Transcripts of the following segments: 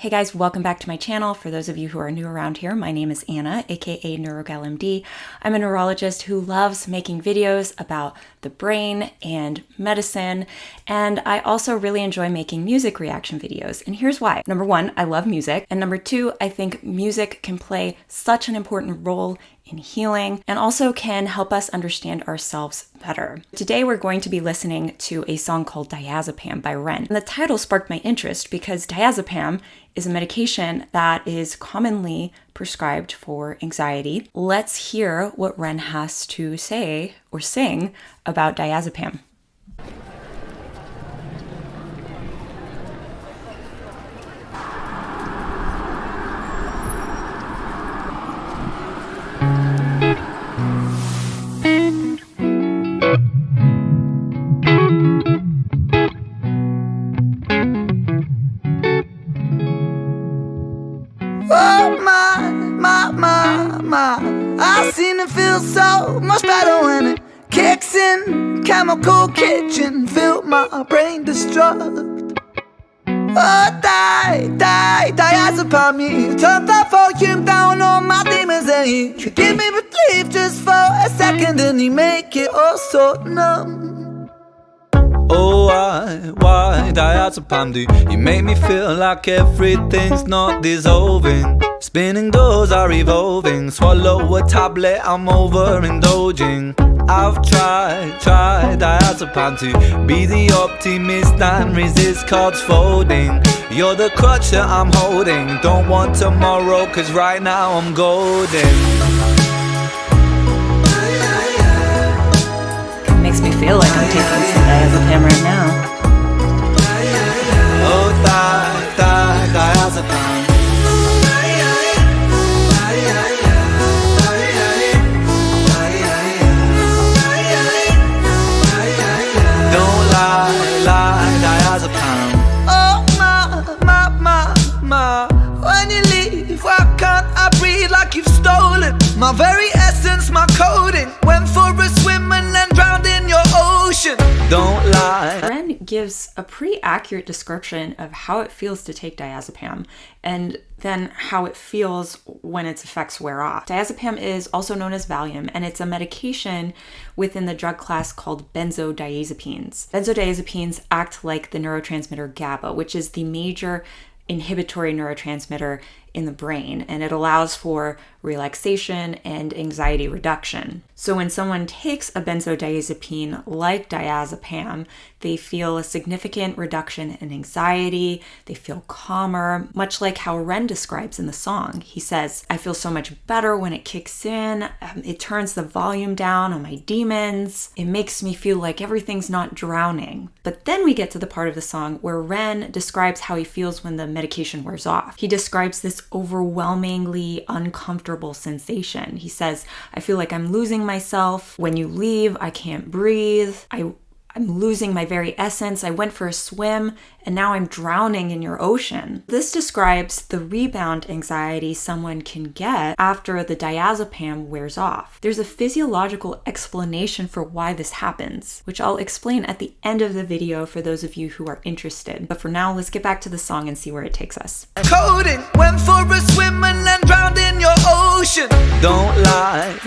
Hey guys, welcome back to my channel. For those of you who are new around here, my name is Anna, aka NeurogalMD. I'm a neurologist who loves making videos about the brain and medicine, and I also really enjoy making music reaction videos. And here's why. Number one, I love music, and number two, I think music can play such an important role in healing and also can help us understand ourselves better. Today we're going to be listening to a song called Diazepam by Ren. And the title sparked my interest because diazepam is a medication that is commonly prescribed for anxiety. Let's hear what Ren has to say or sing about diazepam. I seem to feel so much better when it kicks in. Chemical kitchen filled my brain destruct. Oh, diazepam me. Turn the volume down on my demons and you give me relief just for a second and you make it all so numb. Oh, why diazepam do you make me feel like everything's not dissolving? Spinning doors are evolving. Swallow a tablet, I'm overindulging. I've tried diazepam to be the optimist and resist cards folding. You're the crutch that I'm holding. Don't want tomorrow, cause right now I'm golden. Makes me feel like I'm taking some diazepam right now. Oh, diazepam. Don't lie, diazepam. Oh, my, when you leave, why can't I breathe like you've stolen my very essence, my coding? Went for a swim and then drowned in your ocean. Don't lie. Ren gives a pretty accurate description of how it feels to take diazepam and then how it feels when its effects wear off. Diazepam is also known as Valium, and it's a medication within the drug class called benzodiazepines. Benzodiazepines act like the neurotransmitter GABA, which is the major inhibitory neurotransmitter in the brain, and it allows for relaxation and anxiety reduction. So when someone takes a benzodiazepine like diazepam, they feel a significant reduction in anxiety, they feel calmer, much like how Ren describes in the song. He says, I feel so much better when it kicks in, it turns the volume down on my demons, it makes me feel like everything's not drowning. But then we get to the part of the song where Ren describes how he feels when the medication wears off. He describes this overwhelmingly uncomfortable sensation. He says, I feel like I'm losing myself. When you leave, I can't breathe. I'm losing my very essence. I went for a swim and now I'm drowning in your ocean. This describes the rebound anxiety someone can get after the diazepam wears off. There's a physiological explanation for why this happens, which I'll explain at the end of the video for those of you who are interested. But for now, let's get back to the song and see where it takes us. Coding, went for a swim and then drowned in your ocean. Don't lie,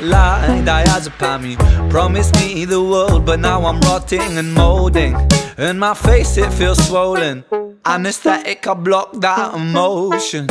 diazepam. You promised me the world, but now I'm rotting and molding. In my face it feels swollen. Anesthetic, I block that emotion.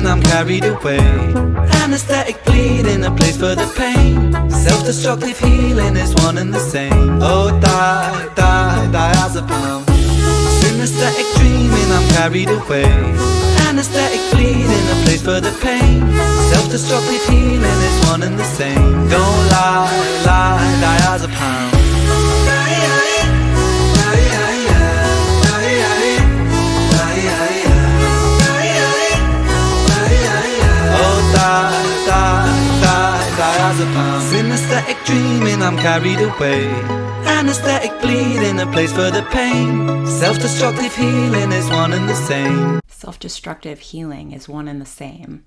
I'm carried away. Anesthetic bleeding, a place for the pain. Self-destructive healing is one and the same. Oh, diazepam. Synesthetic dreaming, I'm carried away. Anesthetic bleeding, a place for the pain. Self-destructive healing is one and the same. Don't lie, diazepam. Diazepam. Synesthetic dreaming, I'm carried away. Anesthetic bleeding, a place for the pain. Self-destructive healing is one and the same. Self-destructive healing is one and the same.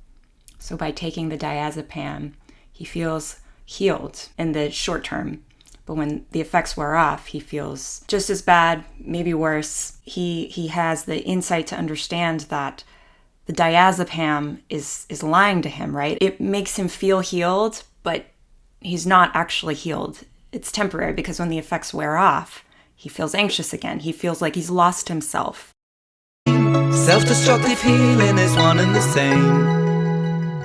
So by taking the diazepam, he feels healed in the short term. But when the effects wear off, he feels just as bad, maybe worse. He has the insight to understand that the diazepam is lying to him, right? It makes him feel healed, but he's not actually healed. It's temporary because when the effects wear off, he feels anxious again. He feels like he's lost himself. Self-destructive healing is one and the same.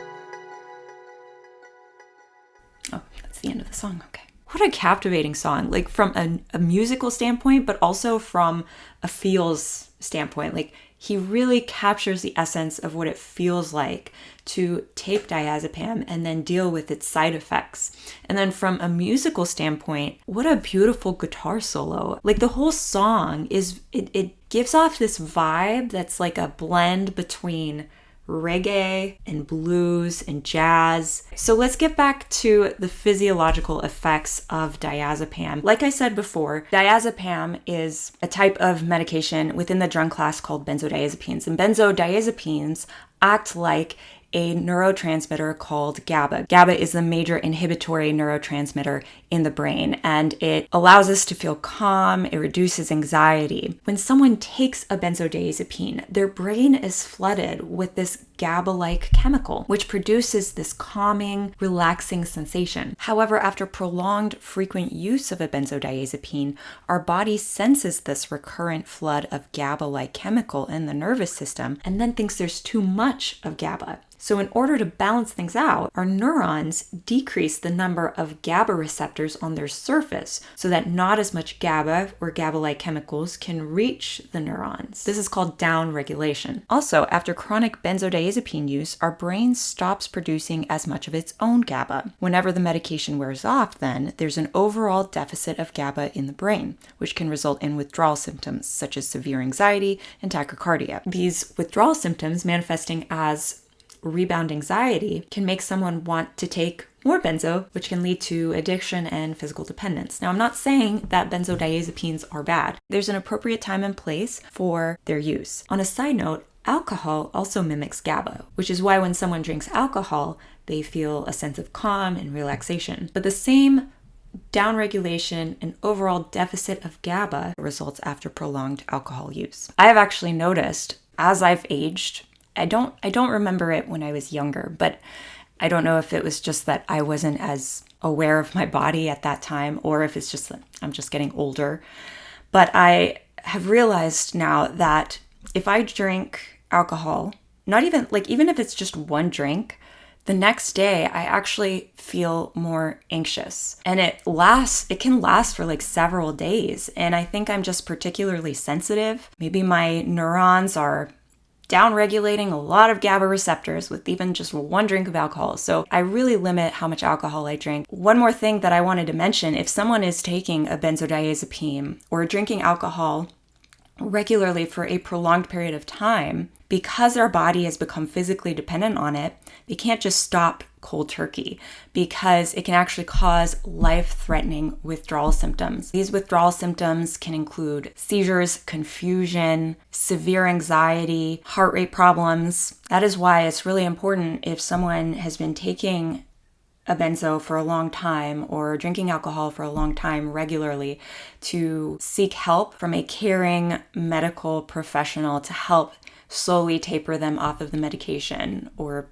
Oh, that's the end of the song. Okay. What a captivating song, like from a musical standpoint, but also from a feels standpoint. Like he really captures the essence of what it feels like to take diazepam and then deal with its side effects. And then from a musical standpoint, what a beautiful guitar solo. Like the whole song is, it gives off this vibe that's like a blend between reggae and blues and jazz. So let's get back to the physiological effects of diazepam. Like I said before, diazepam is a type of medication within the drug class called benzodiazepines. And benzodiazepines act like a neurotransmitter called GABA. GABA is the major inhibitory neurotransmitter in the brain, and it allows us to feel calm. It reduces anxiety. When someone takes a benzodiazepine, their brain is flooded with this GABA-like chemical, which produces this calming, relaxing sensation. However, after prolonged, frequent use of a benzodiazepine, our body senses this recurrent flood of GABA-like chemical in the nervous system and then thinks there's too much of GABA. So in order to balance things out, our neurons decrease the number of GABA receptors on their surface so that not as much GABA or GABA-like chemicals can reach the neurons. This is called downregulation. Also, after chronic benzodiazepine use, our brain stops producing as much of its own GABA. Whenever the medication wears off, then, there's an overall deficit of GABA in the brain, which can result in withdrawal symptoms such as severe anxiety and tachycardia. These withdrawal symptoms manifesting as rebound anxiety can make someone want to take more benzo, which can lead to addiction and physical dependence. Now, I'm not saying that benzodiazepines are bad. There's an appropriate time and place for their use. On a side note, alcohol also mimics GABA, which is why when someone drinks alcohol, they feel a sense of calm and relaxation. But the same downregulation and overall deficit of GABA results after prolonged alcohol use. I have actually noticed as I've aged, I don't remember it when I was younger, but I don't know if it was just that I wasn't as aware of my body at that time, or if it's just that I'm just getting older. But I have realized now that if I drink alcohol, even if it's just one drink, the next day I actually feel more anxious. And it can last for like several days. And I think I'm just particularly sensitive. Maybe my neurons are downregulating a lot of GABA receptors with even just one drink of alcohol. So I really limit how much alcohol I drink. One more thing that I wanted to mention, if someone is taking a benzodiazepine or drinking alcohol regularly for a prolonged period of time, because our body has become physically dependent on it, they can't just stop cold turkey because it can actually cause life-threatening withdrawal symptoms. These withdrawal symptoms can include seizures, confusion, severe anxiety, heart rate problems. That is why it's really important if someone has been taking a benzo for a long time or drinking alcohol for a long time regularly to seek help from a caring medical professional to help slowly taper them off of the medication or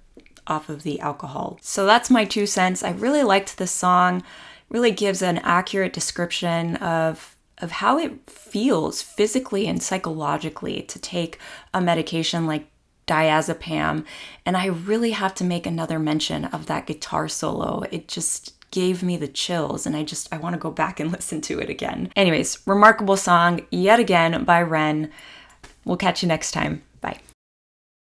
off of the alcohol. So that's my 2 cents. I really liked this song. It really gives an accurate description of how it feels physically and psychologically to take a medication like diazepam. And I really have to make another mention of that guitar solo. It just gave me the chills, and I want to go back and listen to it again. Anyways, remarkable song yet again by Ren. We'll catch you next time.